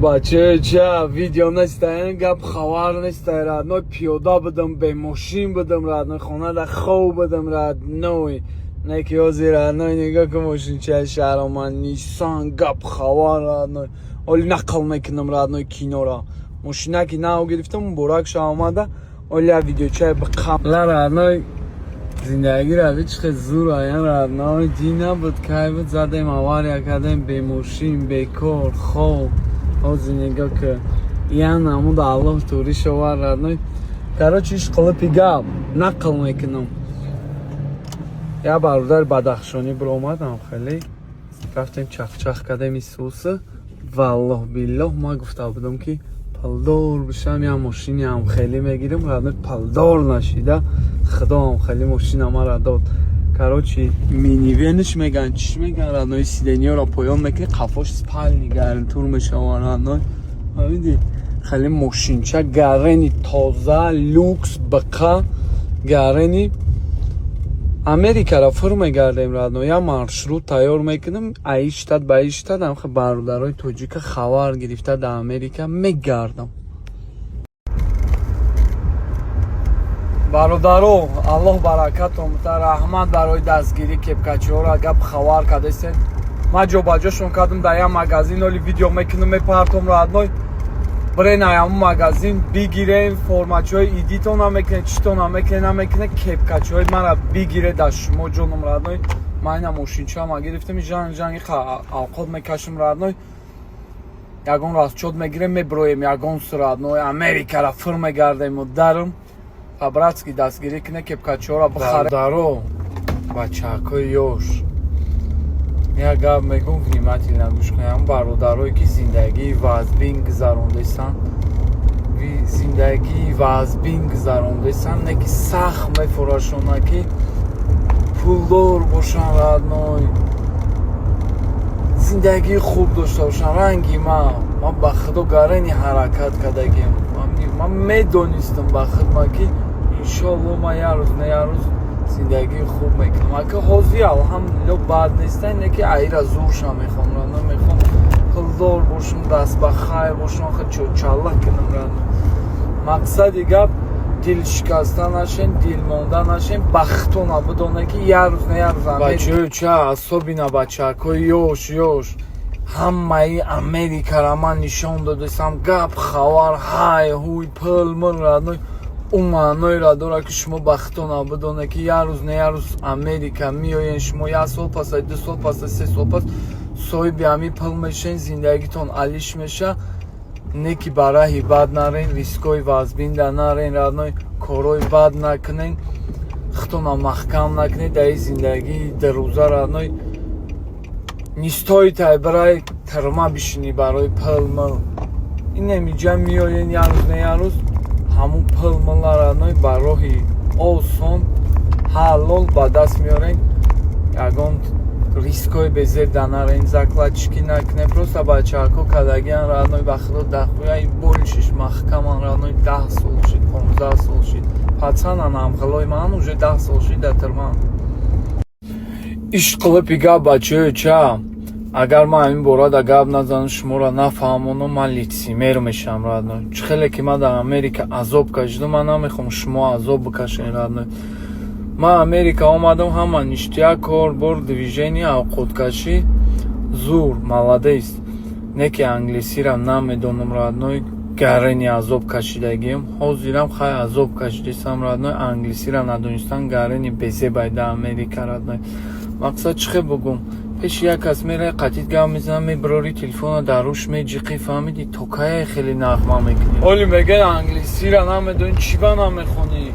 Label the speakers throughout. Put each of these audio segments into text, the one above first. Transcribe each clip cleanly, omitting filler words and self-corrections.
Speaker 1: بچه چه ویدیو نستاین گپ خبر نستاین راد نوی پیاده بدم به ماشین بدم راد نوی خانه دا خوب بدم راد نوی نکی آزی راد نوی نگاه که ماشین چه شهر من نیسان گپ خبر راد نوی اولی نقل میکنم راد نوی کینورا ماشینه که ناو گرفتم براکش آمده اولی ویدیو چه بقام راد نوی زندگی را چه زور آیم راد نوی دینا بود که بود زدیم آواری کردیم به ماشین به کار خوب از نگاه که یه نمود الله توری شوار راد نوی короче ایش قلپی گاب نقل میکنم یا برادر بدخشانی برآمدم خیلی رفتیم چخ کردیم این سوسه والله بالله ما گفته بودم که پلدار بشم یا ماشینی هم خیلی میگیرم راد نوی پلدار نشیده خدا هم خیلی ماشین ما را داد короче مینیونش میگن چی میگن راد نوی سیدنیا را پایان میکنی قفاش سپال نگرن تور میشوان راد نوی همینی خیلی ماشینچه گرنی تازه لوکس بقا گرنی امریکا را فرم گردیم راد نوی یا مارشروت تیار میکنم ایشتاد با ایشتاد هم خیلی برادرای توجیک خبر گرفته در امریکا میگردم برادرو الله برکتم تا رحمت برای دستگیری کپکاچی‌ها را گپ خبر کردین ما جو باجاشون کردم در یه مغازین ولی ویدیو میکنم میپرتم راد نوی برای نیام مغازین بگیریم فرمات‌های ایدیتون هم میکنه چیتون هم میکنه کپکاچی‌های من را بگیره در شما جونم راد نوی من این ماشینچه هم گرفتم جنگ اوقات میکشم راد نوی یگان راستچود میگیریم میبرویم یگان راد نوی امریکا را فرم گردیم و درم خبراتسکی دستگیری کنه کپکاچی‌ها را بخره دارو بچه‌های یوش یک گپ میگم قیمتی نگوش کنم برادرایی که زندگی وازبین گذرونده‌اند زندگی وازبین گذرونده‌اند نکی سخت میفروشند که پولدار باشن راد نوی زندگی خوب داشته باشن رنگی ما با خدا گرنی حرکت کردیم من میدونستم با خود که انشالله ما یه روز نه یه روز زندگی خوب میکنم اگه حاضی الحمدلله بعد نیستن اینه که ایرا زورشم میخوام رانو میخوام پلدار باشم دست به خیر باشم خیلی چوچاله کنم رانو مقصدی گپ دل شکسته نشین دل مانده نشین بختون بدونه که یه روز نه یه روز بچه چه اصابی نه بچه که یوش همه ای امریکا را من نشان دادستم گپ خبر های هوی پل من رانو اومانوی را داره که شما بختون بدونه که یه روز نه یه روز امریکا میاین شما یه سال پس 2 سال پس 3 سال پس صاحب همی پل میشین زندگیتون علیش میشه نکی برای بد نرین ریسکای وازبین در نرین رادنوی کارای بد نکنین خطون محکم نکنین در زندگی در روزه رادنوی نیستای تای برای ترما بشینی برای پل مل این نمیجه میاین یه روز نه یه روز همون پلملا را نوی برای آسان حلال با دست میارین یگان ریسکای بزر دنارین زکلچکی نکنه پروسا بچه هاکو کدگیان را نوی بخدا دخوی ای بولشش محکمان را نوی 10 سال شید 15 سال شید پچان هم خلای من اوژه 10 سال شید در ترمان ایش قلپی گا بچه چه اگر من این بورا دا گاب نزنم شما را نفهمونم من لیتسیمر میشم راد نوی خیلی که من در امریکا عذاب کشیدم من نمیخوام شما عذاب بکشین راد نوی من امریکا آمدم همه نشتیا کار بر دیویژنی اوقات کشی زور ملادیست نکی انگلیسی را نمیدونم راد نوی گرنی عذاب کشیدگیم حاضرم خیلی عذاب کشیدم راد نوی انگلیسی را ندونستن گرنی بزه باید امریکا راد نوی مقصد چخه بگم پیش یک کس میره قطیت گام میزنم میبراری تلفن دروش میجیقی فهمیدی توکای خیلی نغمه میکنی اولی میگه انگلیسی را نمیدونی چی با نمیخونی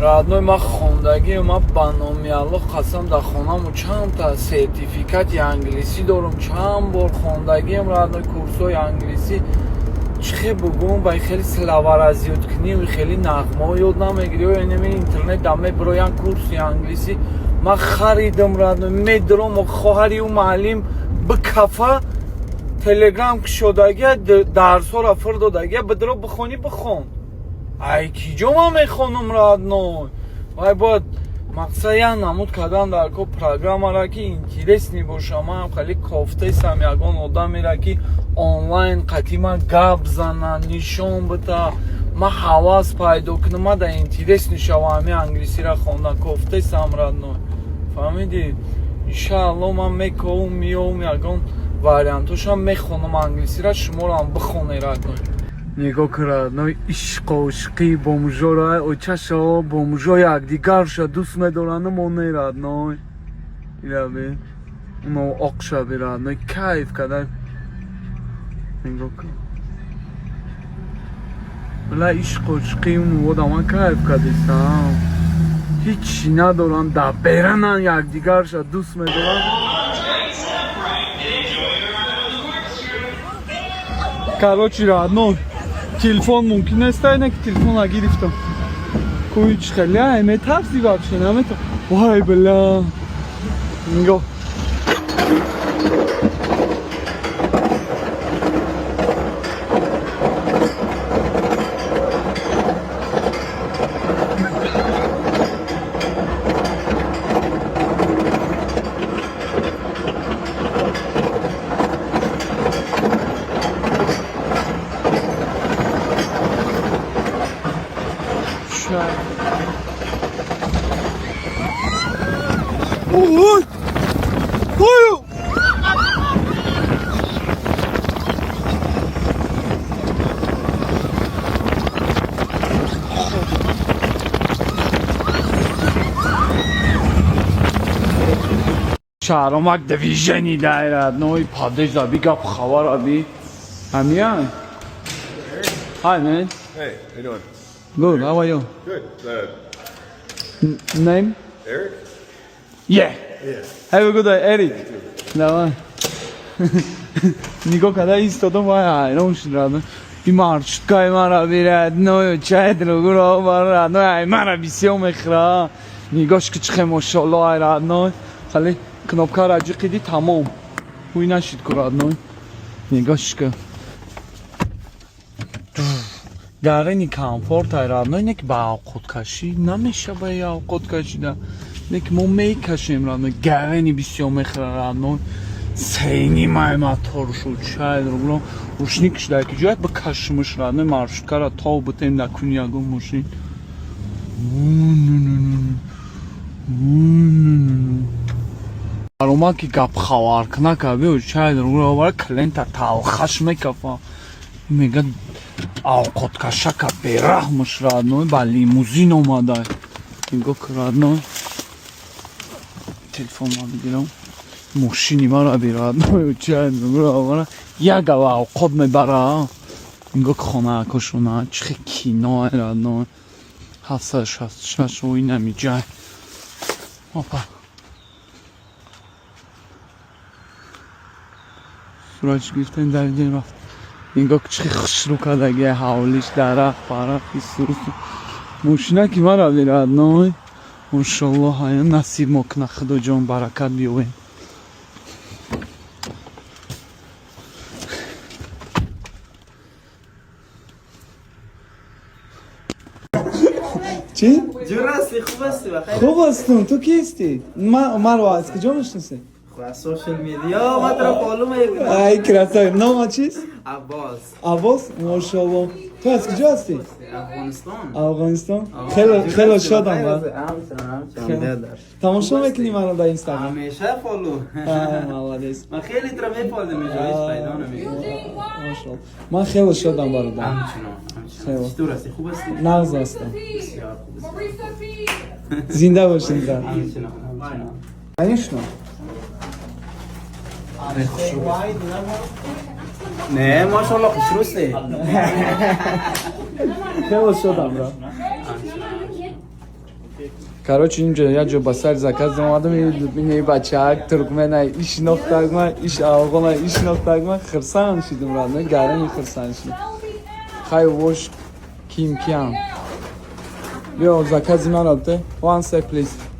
Speaker 1: رادنوی ما خوندگی ما بنامی الله قسم در خونم و چند تا سرتیفیکت انگلیسی دارم چند بار خوندگیم رادنوی کورسای انگلیسی چه بگم با خیلی سلاور از یاد کنی و خیلی نغمه یاد نمیگیری و اینمی اینترنت دمه برای کورسی انگلیسی ما خریدم رادنوی میدرم و خواهری و معلم به کفه تلگرام که شدگه درس ها را فردادگه بدرو بخونی بخون ای کی جو ما میخونم رادنوی وای باید мақсад я намуд кардам дар ко программара ки интересни боша. ман хали кофтаисам ягон одамера ки онлайн қатима гап зана нишон бита ман ҳавас пайдо кунам ман дар интересни шава ҳами англисира хондан кофтаисам радной фаҳмиди иншаалло ман мекавум миёвум ягон вариантошам мехонам англисира шуморам бихоне радной нигоҳ кун радной ишқошқи бомжора очашо бомжо якдигарша дӯст медоранд моне радной ираби уно оқшаби радной кайф кадар нигоҳ кун вала ишқошқи уну одама кайф кадисам ҳичи надоранд да беранан якдигарша дӯст медоранд короче родной телефон мумкин аст ина ки телефона гирифтам куич хели метарси вообще намета вай бля нигоҳ Ой! Ой! شهرامک دویژنی دارد نوعی پادش زبی گپ خبر آبی همیان Hi man.
Speaker 2: Hey, how you doing?
Speaker 1: Good, how are you?
Speaker 2: Good.
Speaker 1: Name?
Speaker 2: Eric?
Speaker 1: Yeah.
Speaker 2: Yeah.
Speaker 1: Have a good day, Eric. Давай. Нигоҳ када истодам вай ҳайрон шуд радно ин маршруткаи мара бирад ноё чай другуро барад ноё ай мара бисёр мехӯрад нигоҳш ки чихе мошалло ай радно хали кнопкаро ҷиқиди тамом ҳуй нашид ку радно нигоҳш ки гарани комфорт ай радно ине ки ба овқоткашӣ намеша ба овқот кашида ине ки мо мекашем радно гарани бисёр мехӯрад радно сейни май мотор шуд чай другуро рушни кишида ки ҷояд ба кашмиш радно маршруткаро тов битем да куни ягон мошин барома ки гап хавар кна каби чай другуро овара клиента талхаш мекафа мега овқоткашака бераҳмаш радно ба лимузин омада нигоҳ кун радно телефонма бигирам мошини мара бирадно чай другуро овара як ава овқот мебара нигоҳ ки хонаакошона чихе кино радно 766 инами ҷай опа сурач гирифтем дариҷаи рафт нигоҳ ки чихе хушрӯ кадаги ҳавлиш дарахт парахти сурус мошина ки мара бирадно машалло ҳая насиб мо кна худоҷон баракат биёвем چی؟
Speaker 3: جور هستی خوب هستی بخیر
Speaker 1: خوب هستم تو کیستی؟ من رو از کجا میشناسی؟
Speaker 3: خواه سوشل میدیا ما تو رو فالو میکنم
Speaker 1: ای کراسای نام چیست؟
Speaker 3: عباس
Speaker 1: عباس ماشاءالله تو از کجا هستی؟
Speaker 3: افغانستان
Speaker 1: افغانستان خیلی شادم من
Speaker 3: همچنان
Speaker 1: تماشا میکنی منو در اینستاگرام
Speaker 3: همیشه فالو
Speaker 1: مالدیس
Speaker 3: من خیلی تو رو میفالو میجویش پیدا نمیکنم
Speaker 1: ماشاءالله من خیلی شادم برادر
Speaker 3: همچنان چطور هستی خوب هستی؟
Speaker 1: نغز هستم
Speaker 3: بسیار خوب هستی
Speaker 1: زنده باشین در
Speaker 3: همچنان
Speaker 1: اینشنو
Speaker 3: نه ماشاءالله خوش روستی
Speaker 1: خیلی شادم را Короче, اینجا یه جا بسر زکات اومدم این بچه‌ها ترکمنای ایش نفتگم ایش افغانای ایش نفتگم خرسان شدم را نه گرمی خرسان شدم خیلی وش کیم کیم بیا زکات زمان آبته one sec please